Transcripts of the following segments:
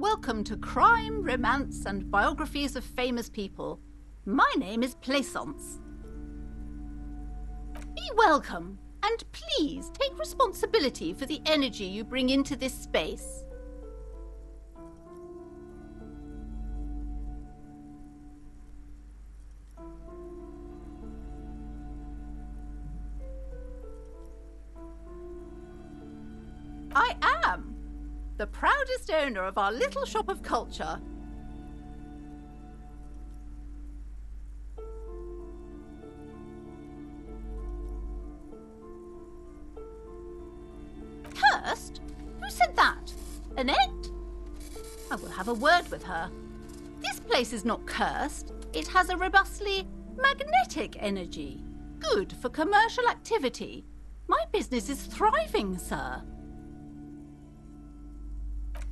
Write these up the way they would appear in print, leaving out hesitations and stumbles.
Welcome to Crime, Romance and Biographies of Famous People. My name is Plaisance. Be welcome, and please take responsibility for the energy you bring into this space. I am the proudest owner of our little shop of culture. Cursed? Who said that? Annette? I will have a word with her. This place is not cursed. It has a robustly magnetic energy. Good for commercial activity. My business is thriving, sir.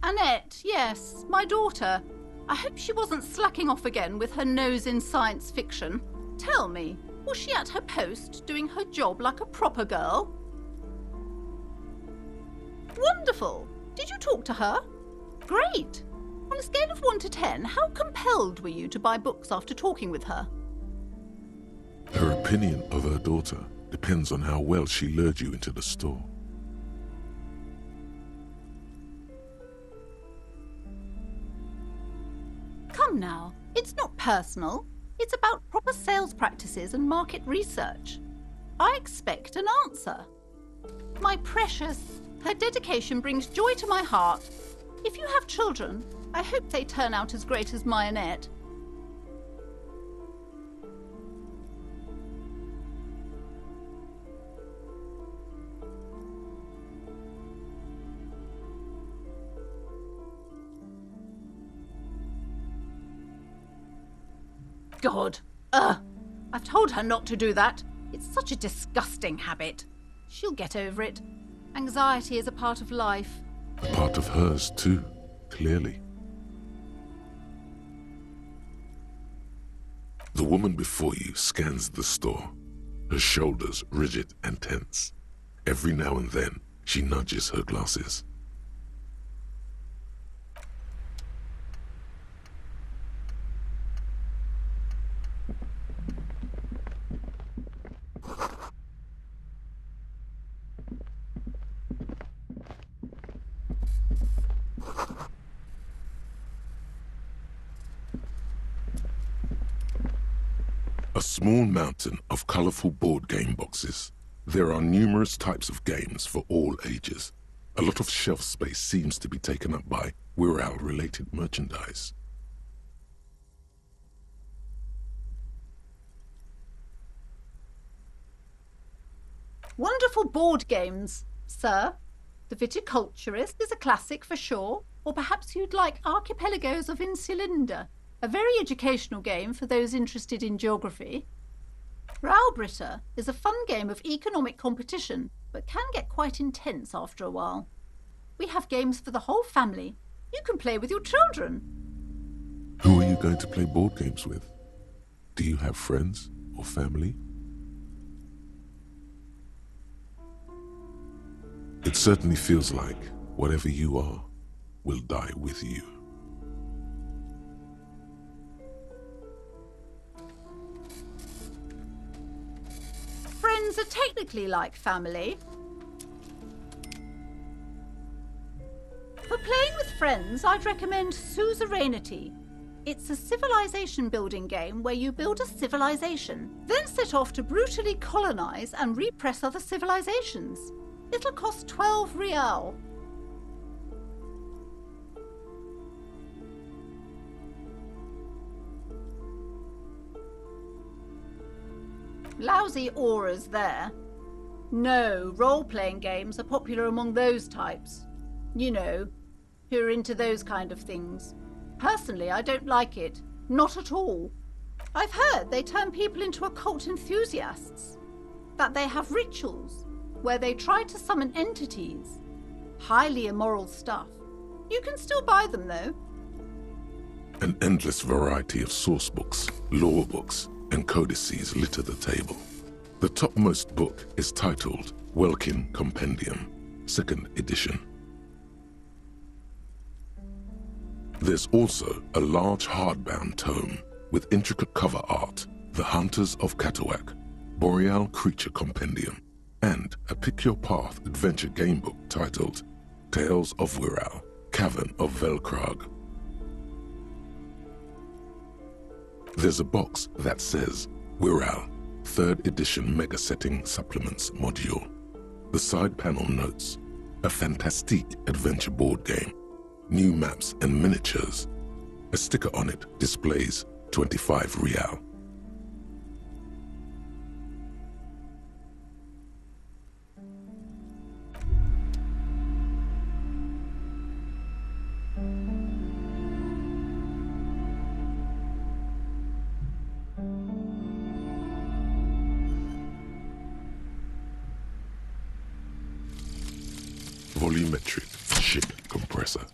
Annette, yes, my daughter. I hope she wasn't slacking off again with her nose in science fiction. Tell me, was she at her post doing her job like a proper girl? Wonderful! Did you talk to her? Great! On a scale of 1 to 10, how compelled were you to buy books after talking with her? Her opinion of her daughter depends on how well she lured you into the store. Come now, it's not personal. It's about proper sales practices and market research. I expect an answer. My precious, her dedication brings joy to my heart. If you have children, I hope they turn out as great as my Annette. God! I've told her not to do that. It's such a disgusting habit. She'll get over it. Anxiety is a part of life. A part of hers too, clearly. The woman before you scans the store, her shoulders rigid and tense. Every now and then, she nudges her glasses. A small mountain of colorful board game boxes. There are numerous types of games for all ages. A lot of shelf space seems to be taken up by Wirral-related merchandise. Wonderful board games, sir. The Viticulturist is a classic for sure, or perhaps you'd like Archipelagos of Insulinda, a very educational game for those interested in geography. Raubritter is a fun game of economic competition, but can get quite intense after a while. We have games for the whole family. You can play with your children. Who are you going to play board games with? Do you have friends or family? It certainly feels like whatever you are will die with you. Friends are technically like family. For playing with friends, I'd recommend Suzerainty. It's a civilization building game where you build a civilization, then set off to brutally colonize and repress other civilizations. It'll cost 12 Rial. Lousy auras there. No, role-playing games are popular among those types. You know, who are into those kind of things. Personally, I don't like it. Not at all. I've heard they turn people into occult enthusiasts. That they have rituals where they try to summon entities. Highly immoral stuff. You can still buy them, though. An endless variety of source books, lore books, and codices litter the table. The topmost book is titled Welkin Compendium, 2nd edition. There's also a large hardbound tome with intricate cover art, The Hunters of Katawak, Boreal Creature Compendium, and a pick-your-path adventure gamebook titled Tales of Wirral, Cavern of Velkrag. There's a box that says Wirral, 3rd edition Mega Setting Supplements Module. The side panel notes, a fantastique adventure board game, new maps and miniatures. A sticker on it displays 25 real. Volumetric ship compressor.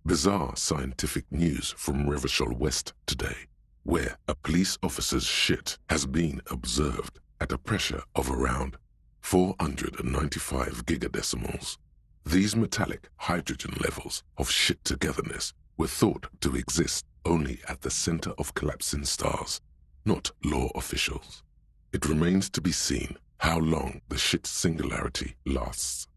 Bizarre scientific news from Revachol West today, where a police officer's shit has been observed at a pressure of around 495 gigadecimals. These metallic hydrogen levels of shit togetherness were thought to exist only at the center of collapsing stars, not law officials. It remains to be seen how long the shit singularity lasts.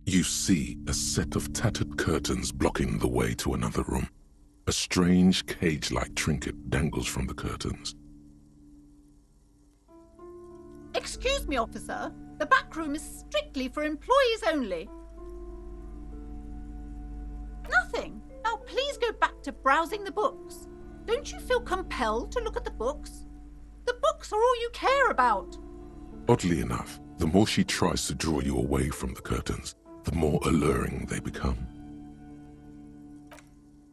You see a set of tattered curtains blocking the way to another room. A strange cage-like trinket dangles from the curtains. Excuse me, officer. The back room is strictly for employees only. Nothing. Now please go back to browsing the books. Don't you feel compelled to look at the books? The books are all you care about. Oddly enough, the more she tries to draw you away from the curtains, the more alluring they become.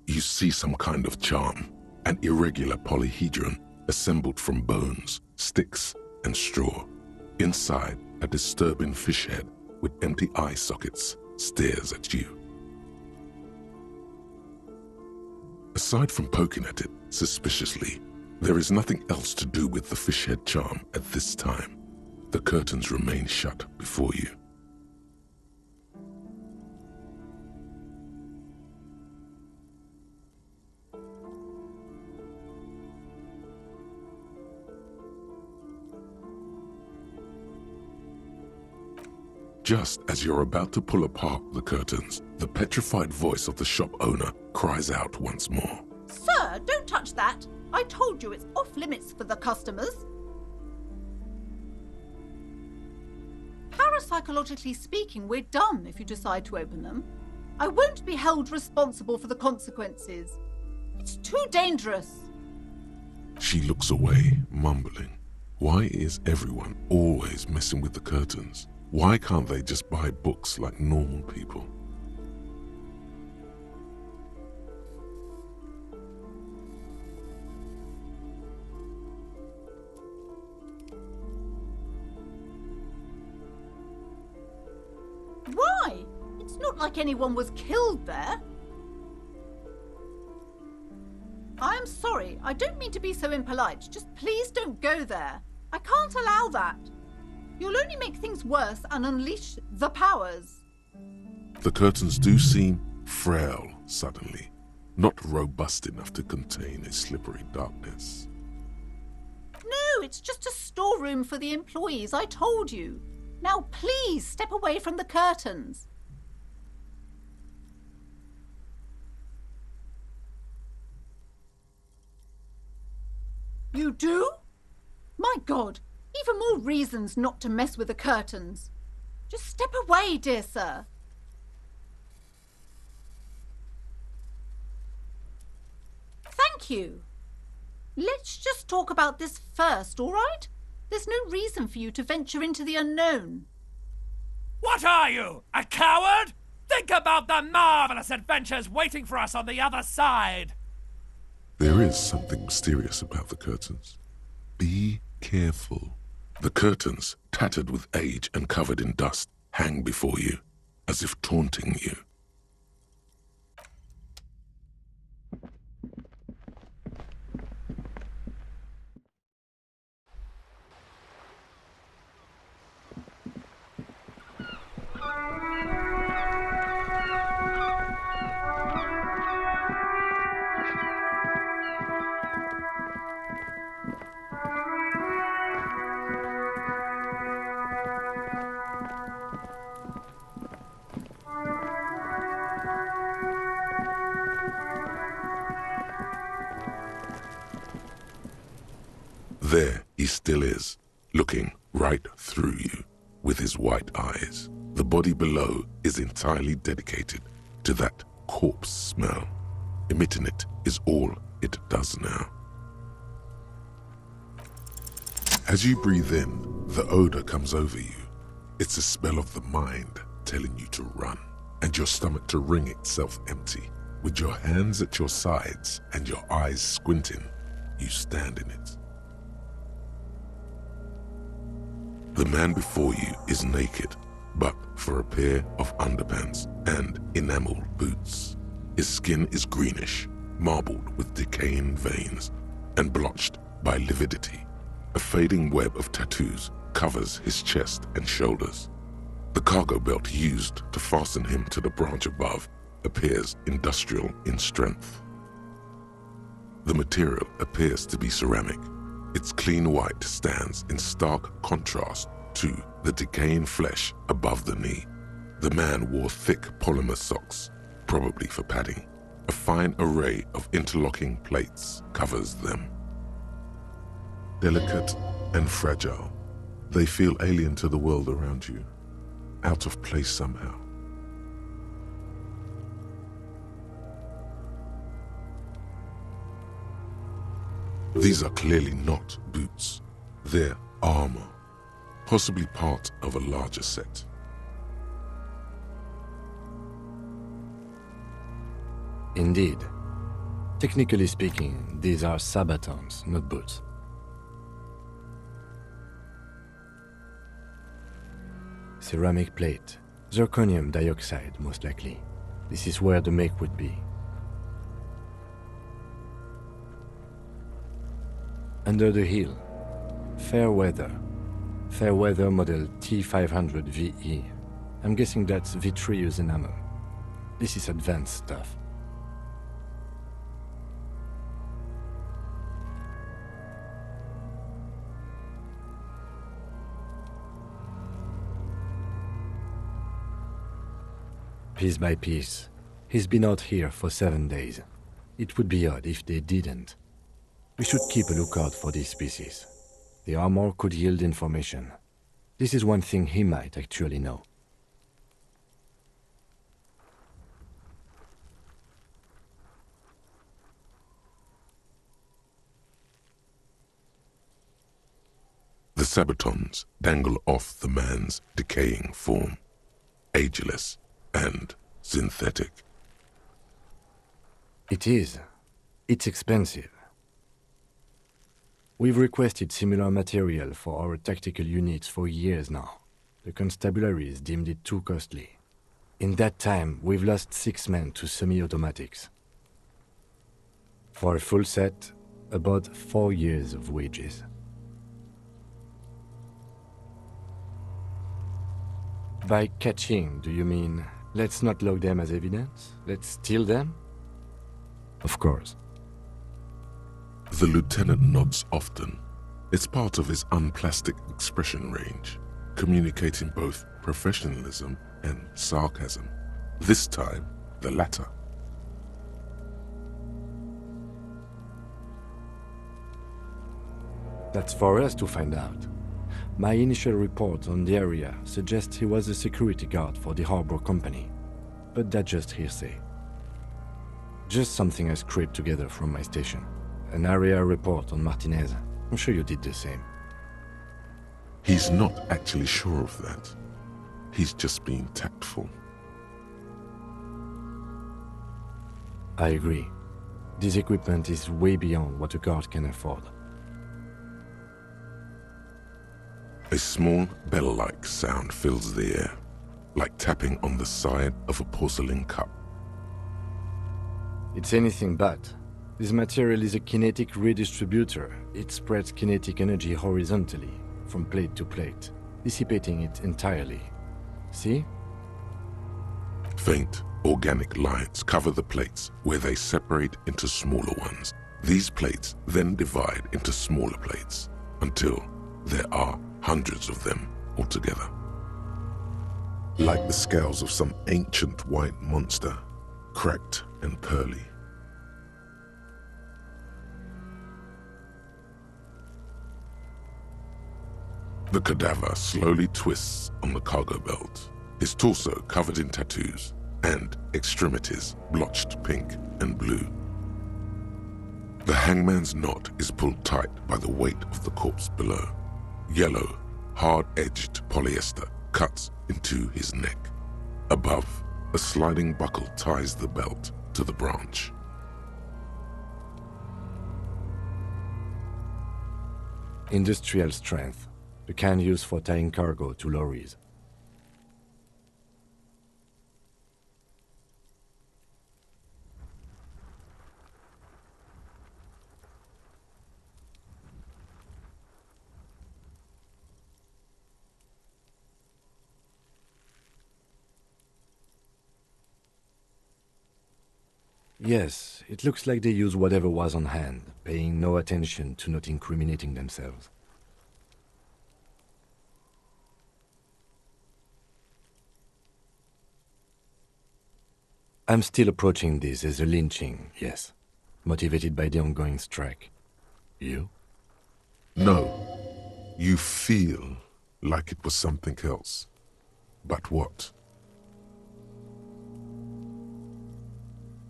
You see some kind of charm, an irregular polyhedron assembled from bones, sticks, and straw. Inside, a disturbing fish head with empty eye sockets stares at you. Aside from poking at it suspiciously, there is nothing else to do with the fish head charm at this time. The curtains remain shut before you. Just as you're about to pull apart the curtains, the petrified voice of the shop owner cries out once more. Sir, don't touch that. I told you it's off limits for the customers. Parapsychologically speaking, we're dumb if you decide to open them. I won't be held responsible for the consequences. It's too dangerous. She looks away, mumbling. Why is everyone always messing with the curtains? Why can't they just buy books like normal people? Why? It's not like anyone was killed there. I'm sorry, I don't mean to be so impolite. Just please don't go there. I can't allow that. You'll only make things worse and unleash the powers. The curtains do seem frail suddenly, not robust enough to contain a slippery darkness. No, it's just a storeroom for the employees, I told you. Now please step away from the curtains. You do? My God, even more reasons not to mess with the curtains. Just step away, dear sir. Thank you. Let's just talk about this first, all right? There's no reason for you to venture into the unknown. What are you, a coward? Think about the marvelous adventures waiting for us on the other side. There is something mysterious about the curtains. Be careful. The curtains, tattered with age and covered in dust, hang before you, as if taunting you. There he still is, looking right through you with his white eyes. The body below is entirely dedicated to that corpse smell. Emitting it is all it does now. As you breathe in, the odor comes over you. It's a smell of the mind telling you to run, and your stomach to wring itself empty. With your hands at your sides and your eyes squinting, you stand in it. The man before you is naked, but for a pair of underpants and enameled boots. His skin is greenish, marbled with decaying veins, and blotched by lividity. A fading web of tattoos covers his chest and shoulders. The cargo belt used to fasten him to the branch above appears industrial in strength. The material appears to be ceramic. Its clean white stands in stark contrast to the decaying flesh above the knee. The man wore thick polymer socks, probably for padding. A fine array of interlocking plates covers them. Delicate and fragile, they feel alien to the world around you, out of place somehow. These are clearly not boots. They're armor, possibly part of a larger set. Indeed. Technically speaking, these are sabatons, not boots. Ceramic plate. Zirconium dioxide, most likely. This is where the make would be. Under the heel. Fair weather. Fair weather model T500 VE. I'm guessing that's vitreous enamel. This is advanced stuff. Piece by piece. He's been out here for 7 days. It would be odd if they didn't. We should keep a lookout for these species. The armor could yield information. This is one thing he might actually know. The sabatons dangle off the man's decaying form, ageless and synthetic. It is. It's expensive. We've requested similar material for our tactical units for years now. The constabularies deemed it too costly. In that time, we've lost 6 men to semi-automatics. For a full set, about 4 years of wages. By catching, do you mean, let's not log them as evidence? Let's steal them? Of course. The lieutenant nods often. It's part of his unplastic expression range, communicating both professionalism and sarcasm. This time, the latter. That's for us to find out. My initial report on the area suggests he was a security guard for the harbor company, but that's just hearsay. Just something I scraped together from my station. An area report on Martinez. I'm sure you did the same. He's not actually sure of that. He's just being tactful. I agree. This equipment is way beyond what a guard can afford. A small bell-like sound fills the air, like tapping on the side of a porcelain cup. It's anything but. This material is a kinetic redistributor. It spreads kinetic energy horizontally, from plate to plate, dissipating it entirely. See? Faint, organic lines cover the plates where they separate into smaller ones. These plates then divide into smaller plates until there are hundreds of them altogether. Like the scales of some ancient white monster, cracked and pearly. The cadaver slowly twists on the cargo belt, his torso covered in tattoos and extremities blotched pink and blue. The hangman's knot is pulled tight by the weight of the corpse below. Yellow, hard-edged polyester cuts into his neck. Above, a sliding buckle ties the belt to the branch. Industrial strength, the kind used for tying cargo to lorries. Yes, it looks like they use whatever was on hand, paying no attention to not incriminating themselves. I'm still approaching this as a lynching, yes, motivated by the ongoing strike. You? No, you feel like it was something else. But what?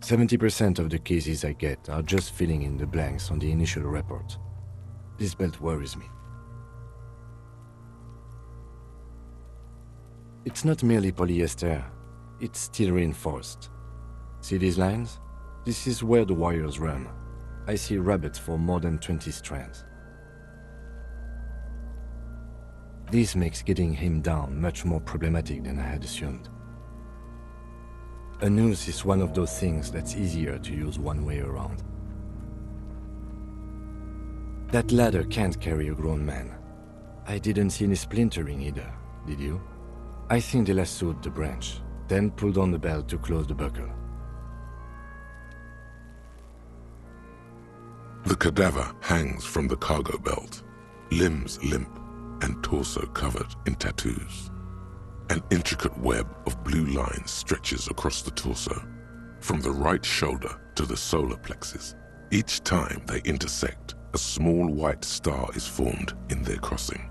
70% of the cases I get are just filling in the blanks on the initial report. This belt worries me. It's not merely polyester, it's steel reinforced. See these lines? This is where the wires run. I see rabbits for more than 20 strands. This makes getting him down much more problematic than I had assumed. A noose is one of those things that's easier to use one way around. That ladder can't carry a grown man. I didn't see any splintering either, did you? I think they lassoed the branch, then pulled on the belt to close the buckle. The cadaver hangs from the cargo belt, limbs limp and torso covered in tattoos. An intricate web of blue lines stretches across the torso, from the right shoulder to the solar plexus. Each time they intersect, a small white star is formed in their crossing.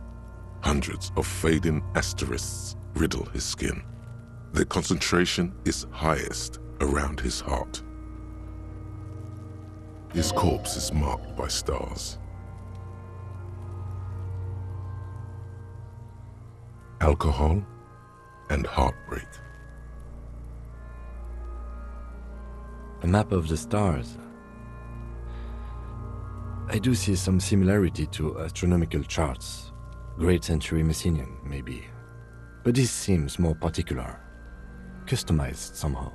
Hundreds of fading asterisks riddle his skin. Their concentration is highest around his heart. His corpse is marked by stars. Alcohol and heartbreak. A map of the stars. I do see some similarity to astronomical charts. Great Century Messinian, maybe. But this seems more particular. Customized somehow.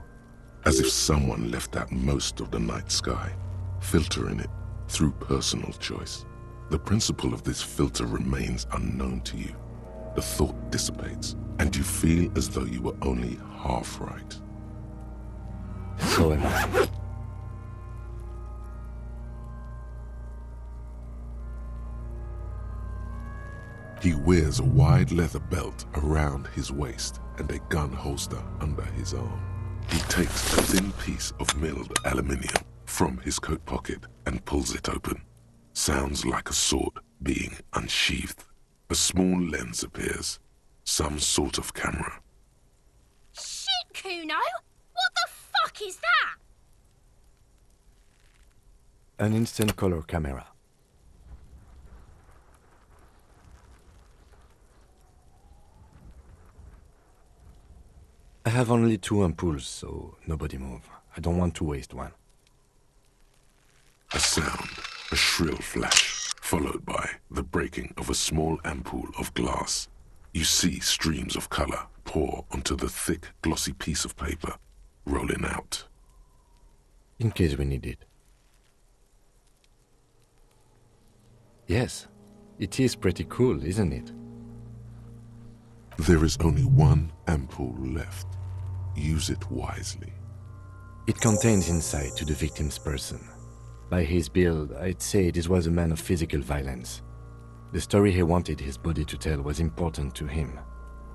As if someone left out most of the night sky, filtering it through personal choice. The principle of this filter remains unknown to you. The thought dissipates, and you feel as though you were only half right. So am I. He wears a wide leather belt around his waist and a gun holster under his arm. He takes a thin piece of milled aluminium from his coat pocket and pulls it open. Sounds like a sword being unsheathed. A small lens appears. Some sort of camera. Shit, Kuno! What the fuck is that? An instant color camera. have only 2 ampoules, so nobody move. I don't want to waste one. A sound, a shrill flash, followed by the breaking of a small ampoule of glass. You see streams of color pour onto the thick, glossy piece of paper, rolling out. In case we need it. Yes, it is pretty cool, isn't it? There is only one ampoule left. Use it wisely. It contains insight to the victim's person. By his build, I'd say this was a man of physical violence. The story he wanted his body to tell was important to him.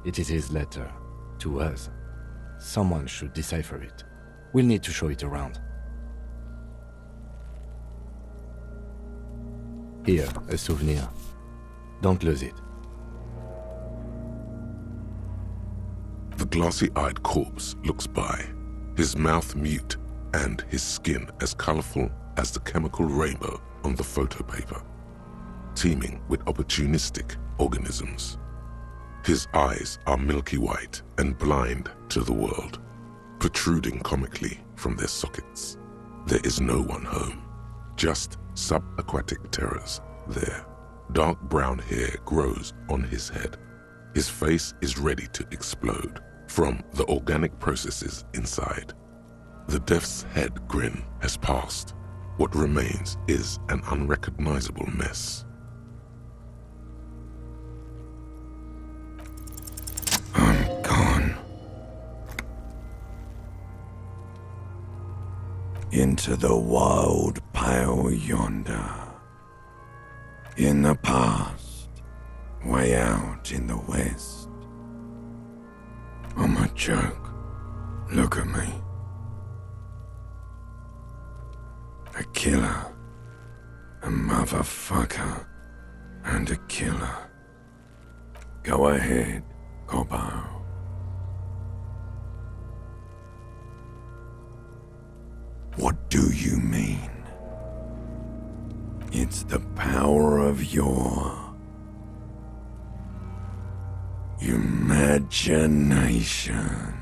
It is his letter, to us. Someone should decipher it. We'll need to show it around. Here, a souvenir. Don't lose it. The glassy-eyed corpse looks by, his mouth mute and his skin as colorful as the chemical rainbow on the photo paper, teeming with opportunistic organisms. His eyes are milky white and blind to the world, protruding comically from their sockets. There is no one home, just subaquatic terrors there. Dark brown hair grows on his head. His face is ready to explode from the organic processes inside. The death's head grin has passed. What remains is an unrecognizable mess. I'm gone. Into the wild pale yonder. In the past, way out in the west. I'm a joke. Look at me. A killer, a motherfucker, and a killer. Go ahead, Cobbo. What do you mean? It's the power of your imagination.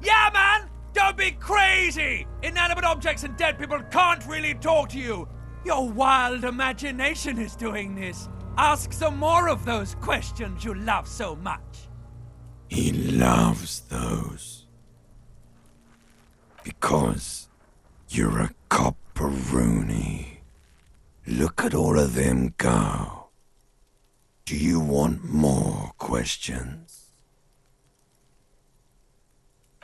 Yeah, man! Don't be crazy! Inanimate objects and dead people can't really talk to you. Your wild imagination is doing this. Ask some more of those questions you love so much. He loves those. Because you're a copperoony. Look at all of them go. Do you want more questions?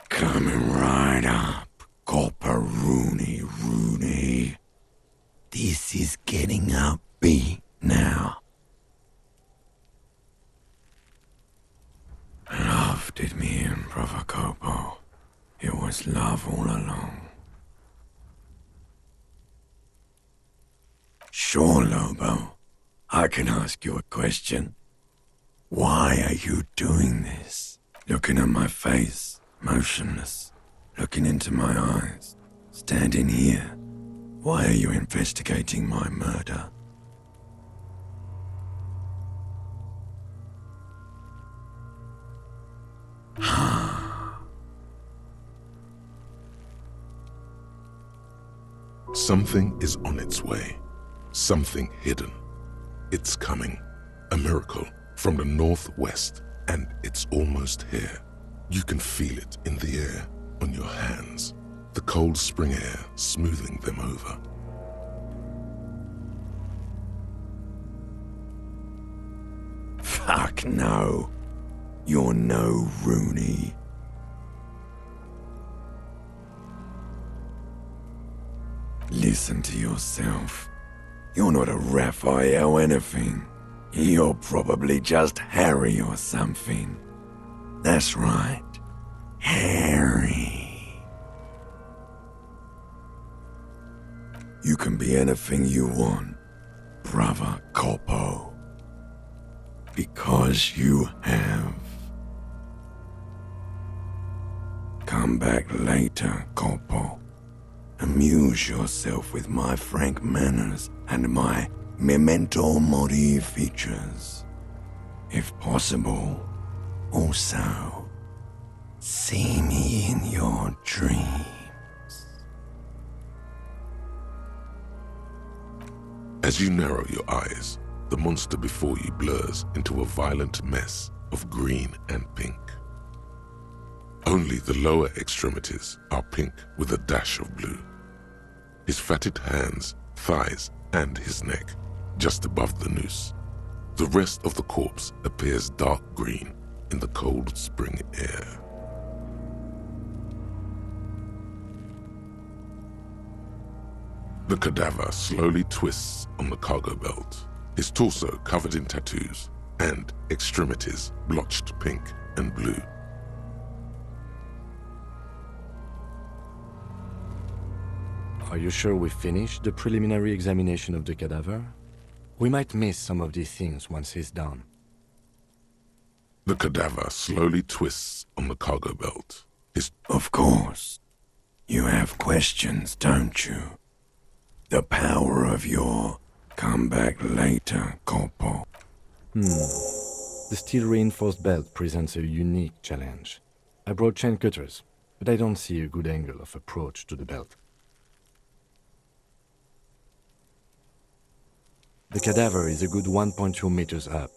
Coming right up, copperoony Rooney. This is getting upbeat now. Love did me in, Brother Copo. It was love all along. Sure, Lobo. I can ask you a question. Why are you doing this? Looking at my face, motionless. Looking into my eyes, standing here. Why are you investigating my murder? Something is on its way. Something hidden. It's coming. A miracle from the northwest, and it's almost here. You can feel it in the air, on your hands. The cold spring air smoothing them over. Fuck no. You're no Rooney. Listen to yourself. You're not a Raphael anything. You're probably just Harry or something. That's right. Harry. You can be anything you want, Brother Corpo. Because you have. Come back later, Corpo. Amuse yourself with my frank manners and my memento mori features. If possible, also See me in your dreams. As you narrow your eyes, the monster before you blurs into a violent mess of green and pink. Only the lower extremities are pink with a dash of blue. His fatted hands, thighs, and his neck, just above the noose. The rest of the corpse appears dark green in the cold spring air. The cadaver slowly twists on the cargo belt, his torso covered in tattoos and extremities blotched pink and blue. Are you sure we finished the preliminary examination of the cadaver? We might miss some of these things once he's done. The cadaver slowly twists on the cargo belt. Of course. You have questions, don't you? The power of your come back later, Corpo. The steel-reinforced belt presents a unique challenge. I brought chain cutters, but I don't see a good angle of approach to the belt. The cadaver is a good 1.2 meters up.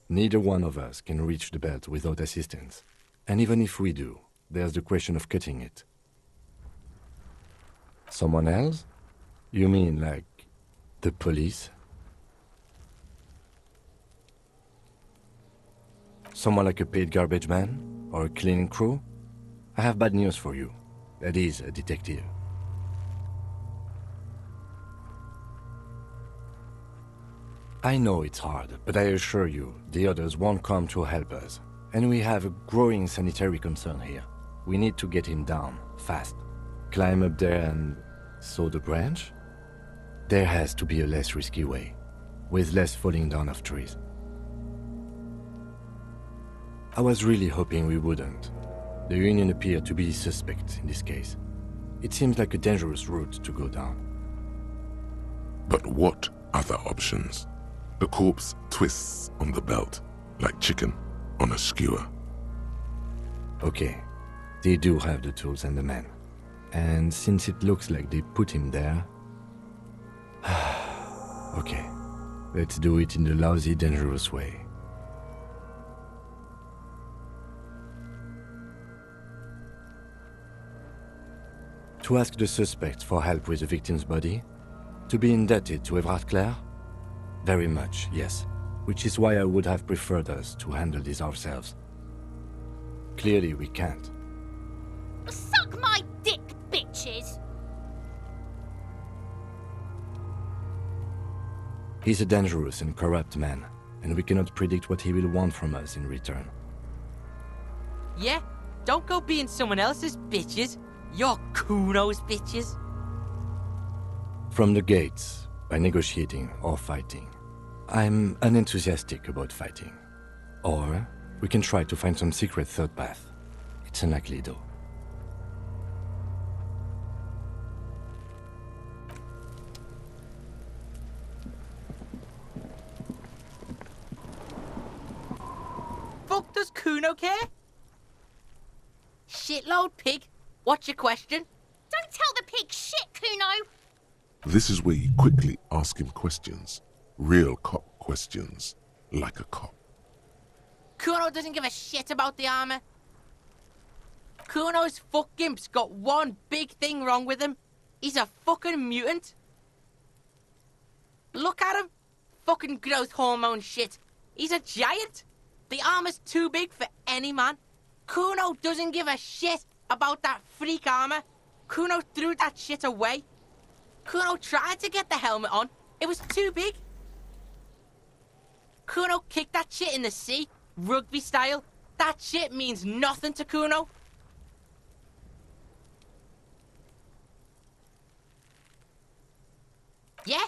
Neither one of us can reach the belt without assistance. And even if we do, there's the question of cutting it. Someone else? You mean like the police? Someone like a paid garbage man? Or a cleaning crew? I have bad news for you. That is a detective. I know it's hard, but I assure you, the others won't come to help us. And we have a growing sanitary concern here. We need to get him down, fast. Climb up there and saw the branch? There has to be a less risky way, with less falling down of trees. I was really hoping we wouldn't. The Union appeared to be suspect in this case. It seems like a dangerous route to go down. But what other options? The corpse twists on the belt, like chicken on a skewer. Okay, they do have the tools and the men. And since it looks like they put him there... okay, let's do it in the lousy, dangerous way. To ask the suspect for help with the victim's body? To be indebted to Everard Clare? Very much, yes. Which is why I would have preferred us to handle this ourselves. Clearly we can't. Suck my dick, bitches! He's a dangerous and corrupt man, and we cannot predict what he will want from us in return. Yeah? Don't go being someone else's bitches. You're Kuno's bitches. From the gates, by negotiating or fighting. I'm unenthusiastic about fighting. Or we can try to find some secret third path. It's unlikely though. Fuck does Kuno care? Shitload pig. What's your question? Don't tell the pig shit, Kuno! This is where you quickly ask him questions. Real cop questions, like a cop. Kuno doesn't give a shit about the armor. Kuno's fuck gimp's got one big thing wrong with him. He's a fucking mutant. Look at him. Fucking growth hormone shit. He's a giant. The armor's too big for any man. Kuno doesn't give a shit about that freak armor. Kuno threw that shit away. Kuno tried to get the helmet on. It was too big. Kuno kicked that shit in the sea, rugby style. That shit means nothing to Kuno. Yeah,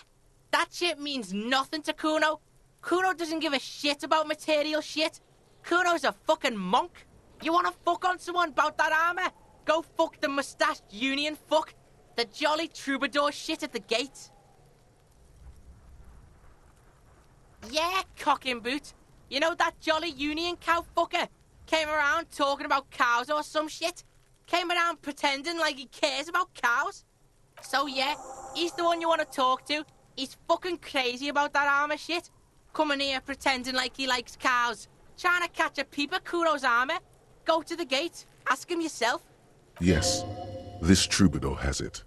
that shit means nothing to Kuno. Kuno doesn't give a shit about material shit. Kuno's a fucking monk. You wanna fuck on someone about that armor? Go fuck the mustached union fuck. The jolly troubadour shit at the gate. Yeah, cock and boot. You know that jolly union cow fucker? Came around talking about cows or some shit. Came around pretending like he cares about cows. So yeah, he's the one you want to talk to. He's fucking crazy about that armor shit. Coming here pretending like he likes cows. Trying to catch a peep at Kuno's armor. Go to the gate. Ask him yourself. Yes, this troubadour has it.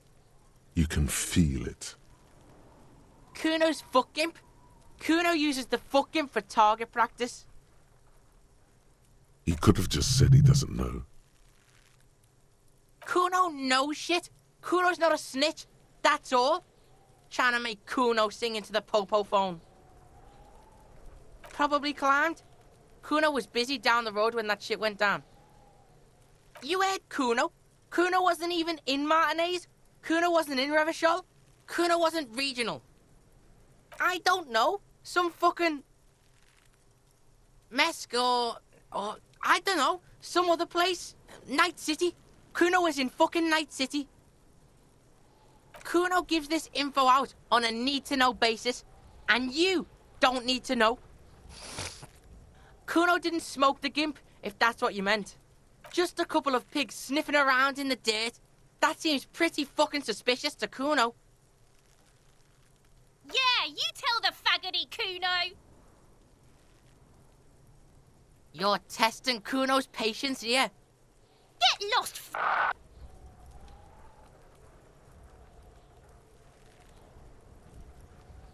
You can feel it. Kuno's fuck gimp. Kuno uses the fuck gimp for target practice. He could have just said he doesn't know. Kuno knows shit. Kuno's not a snitch. That's all. Trying to make Kuno sing into the popo phone. Probably climbed. Kuno was busy down the road when that shit went down. You heard Kuno. Kuno wasn't even in Martinez. Kuno wasn't in Revachol. Kuno wasn't regional. I don't know. Some fucking... Mesk or I don't know. Some other place. Night City. Kuno was in fucking Night City. Kuno gives this info out on a need-to-know basis, and you don't need to know. Kuno didn't smoke the gimp, if that's what you meant. Just a couple of pigs sniffing around in the dirt. That seems pretty fucking suspicious to Kuno. Yeah, you tell the faggoty, Kuno. You're testing Kuno's patience here. Get lost,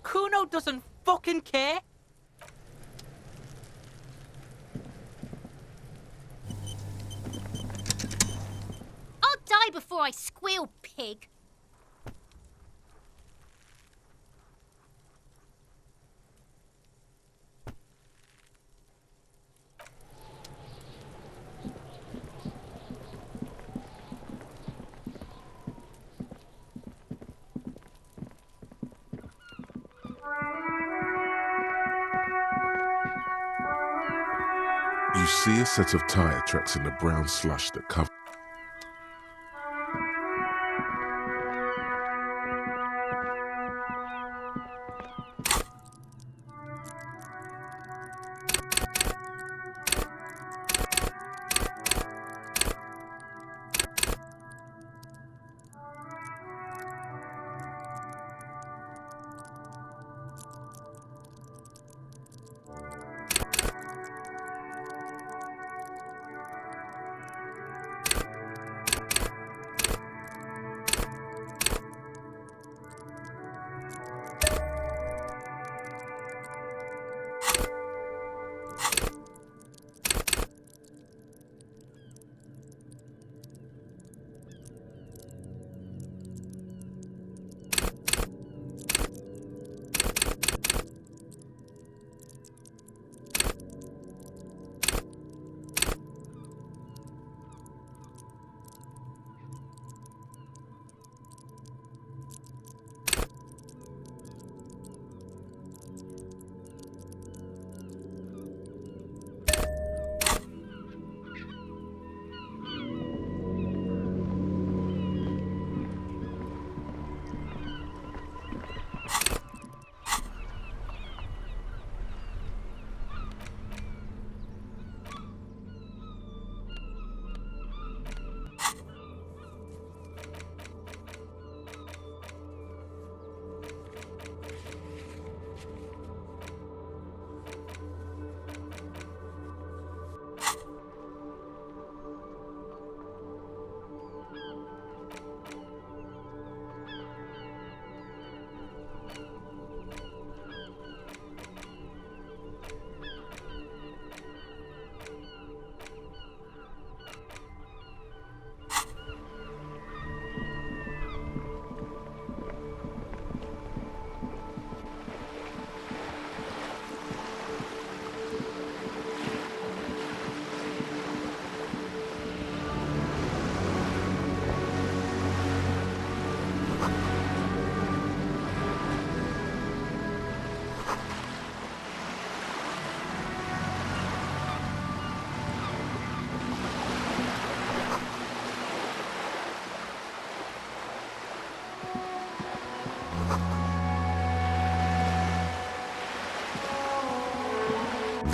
Kuno doesn't fucking care. I'll die before I squeal, pig. You see a set of tire tracks in the brown slush that cover.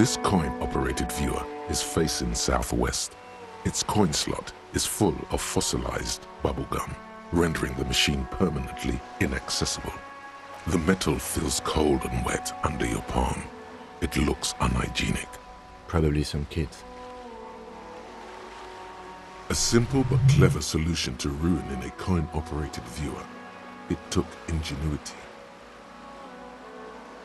This coin-operated viewer is facing southwest. Its coin slot is full of fossilized bubblegum, rendering the machine permanently inaccessible. The metal feels cold and wet under your palm. It looks unhygienic. Probably some kids. A simple but clever solution to ruining a coin-operated viewer. It took ingenuity.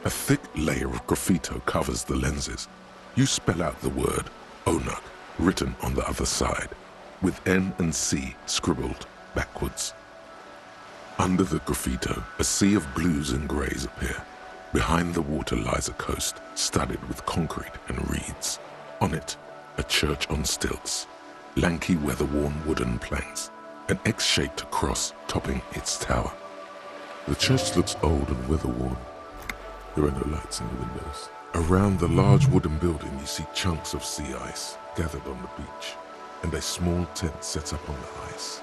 A thick layer of graffito covers the lenses. You spell out the word Onuk written on the other side, with N and C scribbled backwards. Under the graffito, a sea of blues and greys appear. Behind the water lies a coast studded with concrete and reeds. On it, a church on stilts, lanky weather-worn wooden planks, an X-shaped cross topping its tower. The church looks old and weather-worn. There are no lights in the windows. Around the large wooden building you see chunks of sea ice gathered on the beach, and a small tent set up on the ice.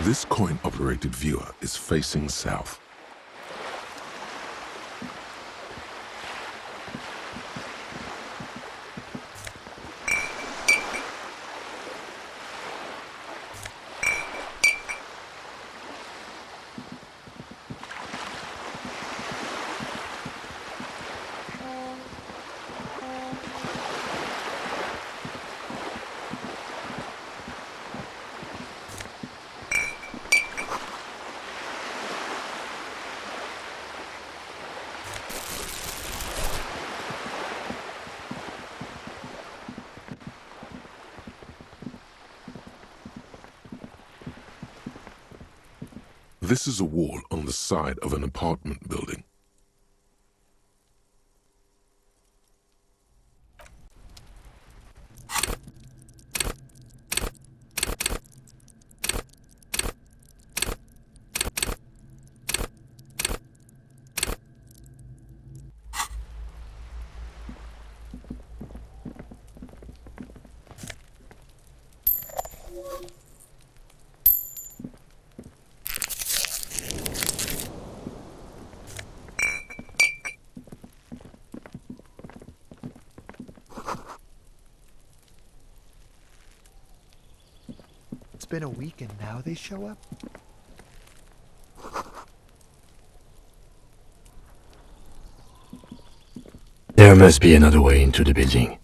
This coin-operated viewer is facing south. This is a wall on the side of an apartment building. It's been a week and now they show up? There must be another way into the building.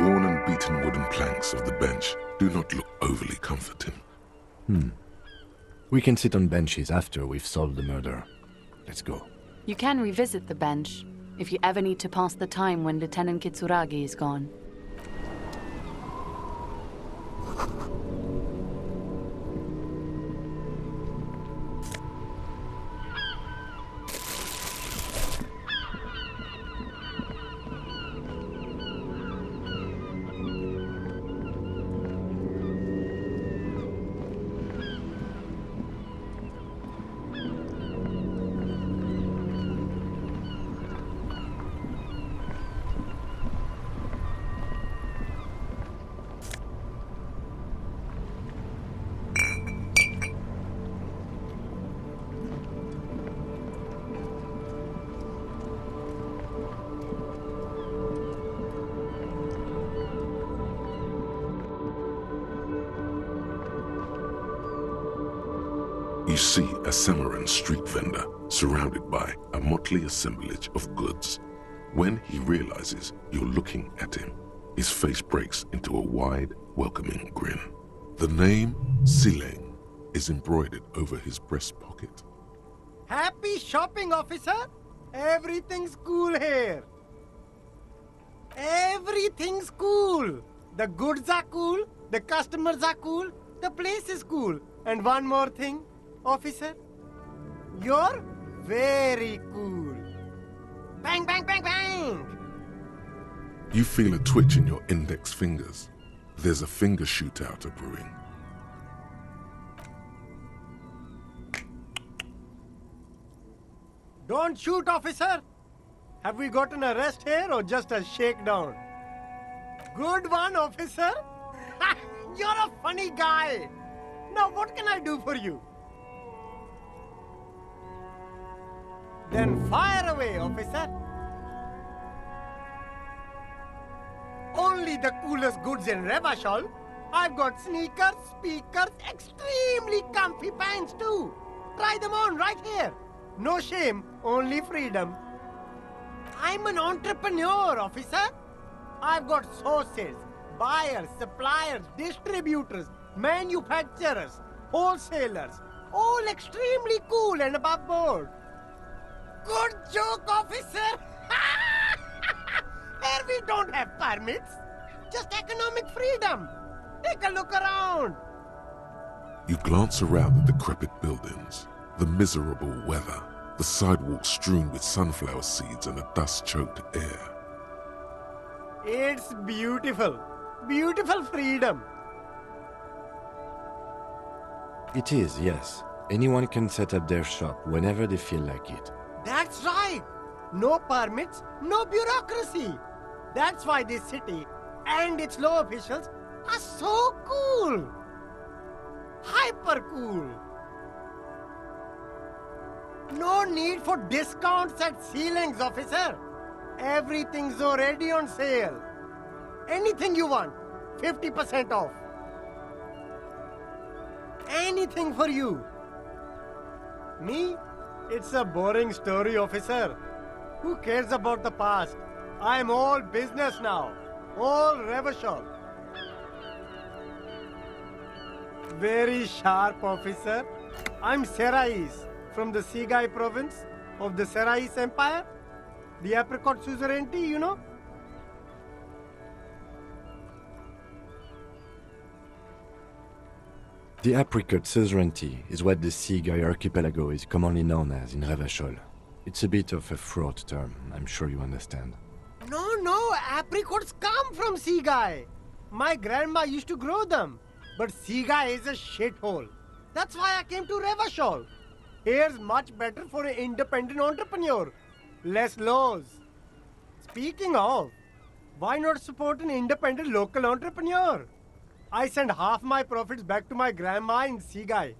worn and beaten wooden planks of the bench do not look overly comforting. We can sit on benches after we've solved the murder. Let's go. You can revisit the bench if you ever need to pass the time when Lieutenant Kitsuragi is gone. You see a Samarran street vendor surrounded by a motley assemblage of goods. When he realizes you're looking at him, his face breaks into a wide, welcoming grin. The name Sileng is embroidered over his breast pocket. Happy shopping, officer! Everything's cool here. Everything's cool. The goods are cool, the customers are cool, the place is cool. And one more thing, officer. You're very cool. Bang, bang, bang, bang! You feel a twitch in your index fingers. There's a finger shootout brewing. Don't shoot, officer! Have we got an arrest here or just a shakedown? Good one, officer! You're a funny guy! Now what can I do for you? Then fire away, officer! Only the coolest goods in Revachol. I've got sneakers, speakers, extremely comfy pants too. Try them on right here. No shame, only freedom. I'm an entrepreneur, officer. I've got sources, buyers, suppliers, distributors, manufacturers, wholesalers, all extremely cool and above board. Good joke, officer. Here we don't have permits, just economic freedom. Take a look around. You glance around the decrepit buildings, the miserable weather, the sidewalks strewn with sunflower seeds and a dust-choked air. It's beautiful. Beautiful freedom. It is, yes. Anyone can set up their shop whenever they feel like it. That's right. No permits, no bureaucracy. That's why this city and its law officials are so cool. Hyper cool. No need for discounts at ceilings, officer. Everything's already on sale. Anything you want, 50% off. Anything for you. Me? It's a boring story, officer. Who cares about the past? I'm all business now. All Revachol. Very sharp, officer. I'm Serais from the Sigai province of the Serais Empire. The apricot suzerainty, you know? The apricot suzerainty is what the Sigai archipelago is commonly known as in Revachol. It's a bit of a fraught term, I'm sure you understand. No, apricots come from Sigai. My grandma used to grow them. But Sigai is a shithole. That's why I came to Revachol. Here's much better for an independent entrepreneur. Less laws. Speaking of, why not support an independent local entrepreneur? I send half my profits back to my grandma in Sigai.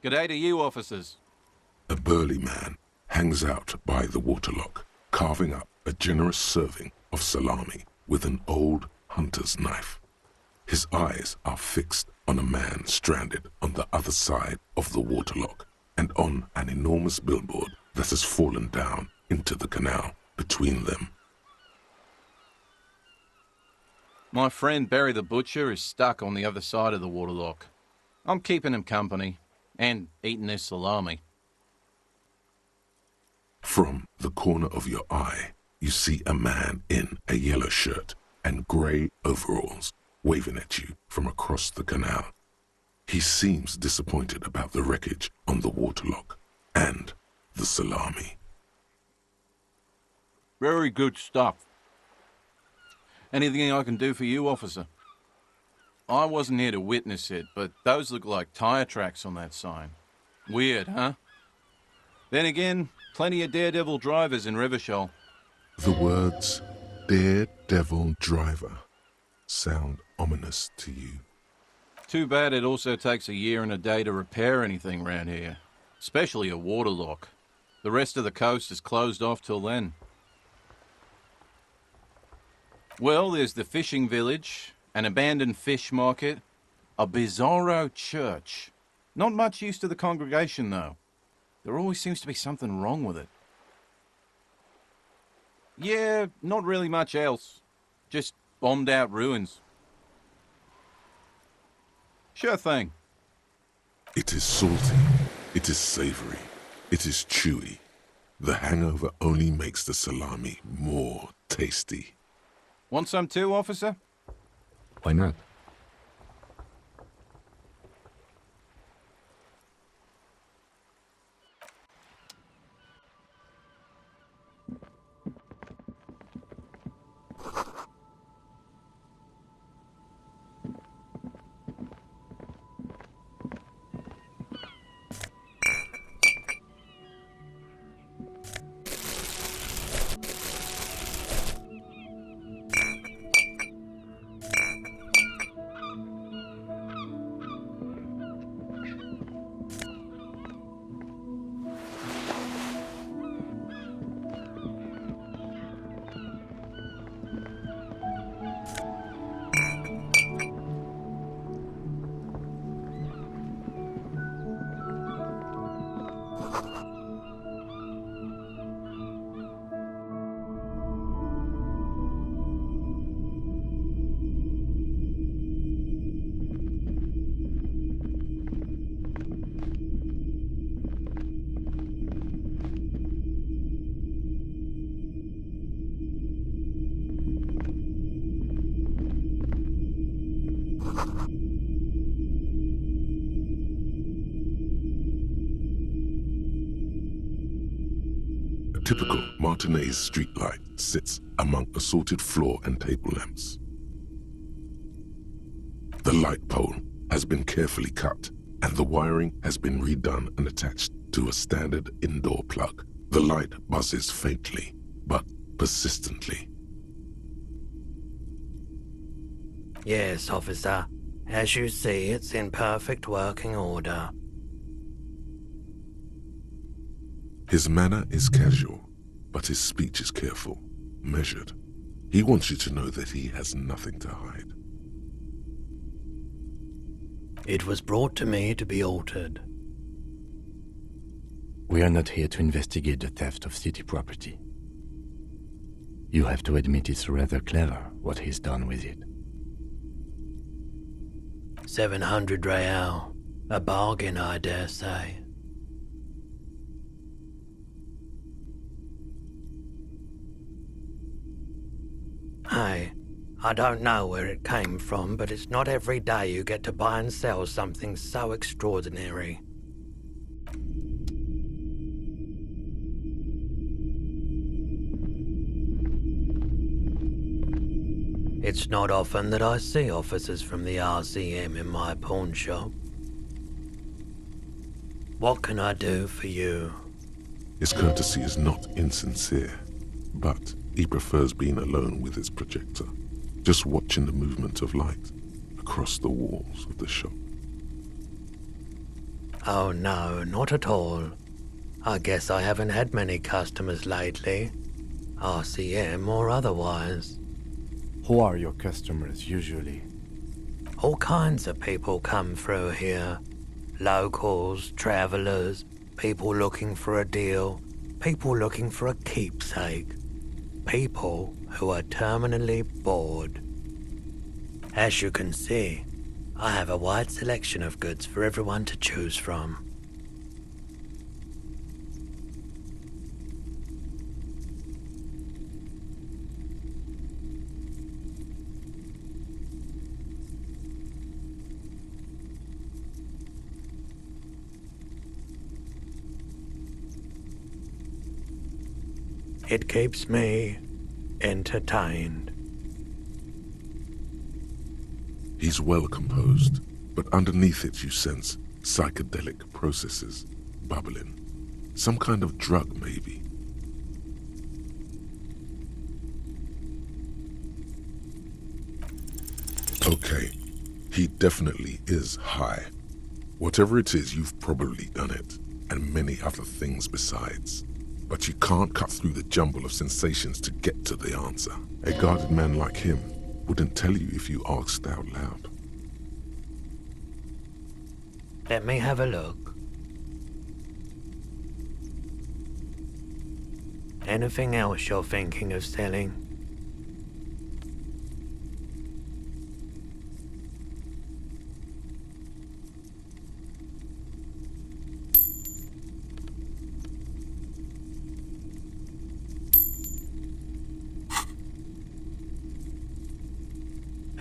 G'day to you, officers. A burly man hangs out by the waterlock, carving up a generous serving of salami with an old hunter's knife. His eyes are fixed on a man stranded on the other side of the waterlock and on an enormous billboard that has fallen down into the canal between them. My friend Barry the Butcher is stuck on the other side of the waterlock. I'm keeping him company and eating his salami. From the corner of your eye, you see a man in a yellow shirt and grey overalls waving at you from across the canal. He seems disappointed about the wreckage on the waterlock and the salami. Very good stuff. Anything I can do for you, officer? I wasn't here to witness it, but those look like tire tracks on that sign. Weird, huh? Then again, plenty of daredevil drivers in Revachol. The words daredevil driver sound ominous to you. Too bad it also takes a year and a day to repair anything round here, especially a waterlock. The rest of the coast is closed off till then. Well, there's the fishing village, an abandoned fish market, a bizarro church. Not much use to the congregation, though. There always seems to be something wrong with it. Yeah, not really much else. Just bombed out ruins. Sure thing. It is salty, it is savory, it is chewy. The hangover only makes the salami more tasty. Want some too, officer? Why not? A typical Martinez streetlight sits among assorted floor and table lamps. The light pole has been carefully cut, and the wiring has been redone and attached to a standard indoor plug. The light buzzes faintly, but persistently. Yes, officer. As you see, it's in perfect working order. His manner is casual, but his speech is careful, measured. He wants you to know that he has nothing to hide. It was brought to me to be altered. We are not here to investigate the theft of city property. You have to admit it's rather clever what he's done with it. 700 real. A bargain, I dare say. Hey, I don't know where it came from, but it's not every day you get to buy and sell something so extraordinary. It's not often that I see officers from the RCM in my pawn shop. What can I do for you? His courtesy is not insincere, but he prefers being alone with his projector, just watching the movement of light across the walls of the shop. Oh no, not at all. I guess I haven't had many customers lately. RCM or otherwise. Who are your customers usually? All kinds of people come through here. Locals, travelers, people looking for a deal, people looking for a keepsake. People who are terminally bored. As you can see, I have a wide selection of goods for everyone to choose from. It keeps me entertained. He's well composed, but underneath it you sense psychedelic processes bubbling. Some kind of drug, maybe. Okay, he definitely is high. Whatever it is, you've probably done it, and many other things besides. But you can't cut through the jumble of sensations to get to the answer. A guarded man like him wouldn't tell you if you asked out loud. Let me have a look. Anything else you're thinking of selling?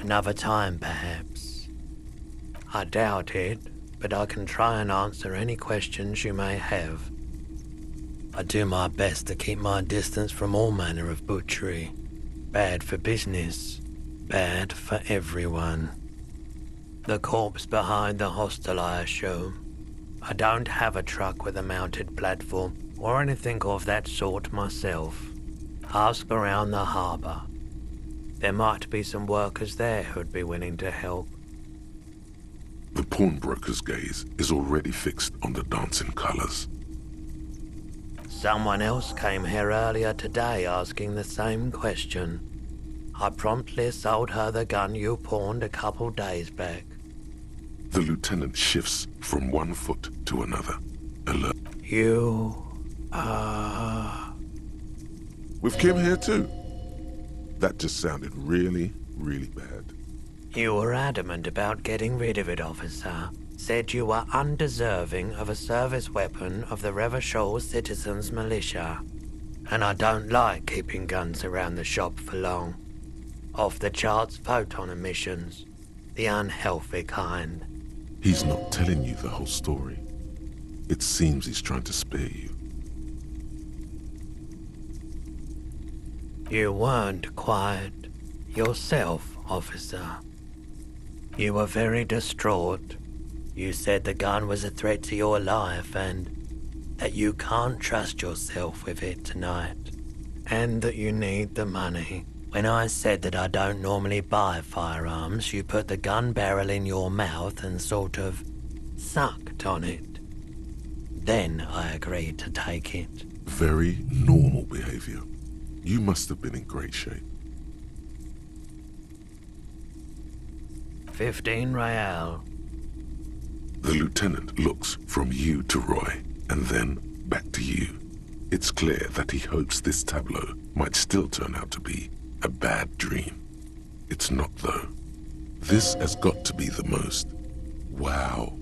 Another time, perhaps. I doubt it, but I can try and answer any questions you may have. I do my best to keep my distance from all manner of butchery. Bad for business, bad for everyone. The corpse behind the hostel, I assume. I don't have a truck with a mounted platform or anything of that sort myself. Ask around the harbour. There might be some workers there who'd be willing to help. The pawnbroker's gaze is already fixed on the dancing colors. Someone else came here earlier today asking the same question. I promptly sold her the gun you pawned a couple days back. The lieutenant shifts from one foot to another, alert. We've Kim here too. That just sounded really, really bad. You were adamant about getting rid of it, officer. Said you were undeserving of a service weapon of the Revachol Citizens Militia. And I don't like keeping guns around the shop for long. Off the charts photon emissions. The unhealthy kind. He's not telling you the whole story. It seems he's trying to spare you. You weren't quiet yourself, officer. You were very distraught. You said the gun was a threat to your life and that you can't trust yourself with it tonight. And that you need the money. When I said that I don't normally buy firearms, you put the gun barrel in your mouth and sort of sucked on it. Then I agreed to take it. Very normal behavior. You must have been in great shape. 15 real. The lieutenant looks from you to Roy, and then back to you. It's clear that he hopes this tableau might still turn out to be a bad dream. It's not, though. This has got to be the most wow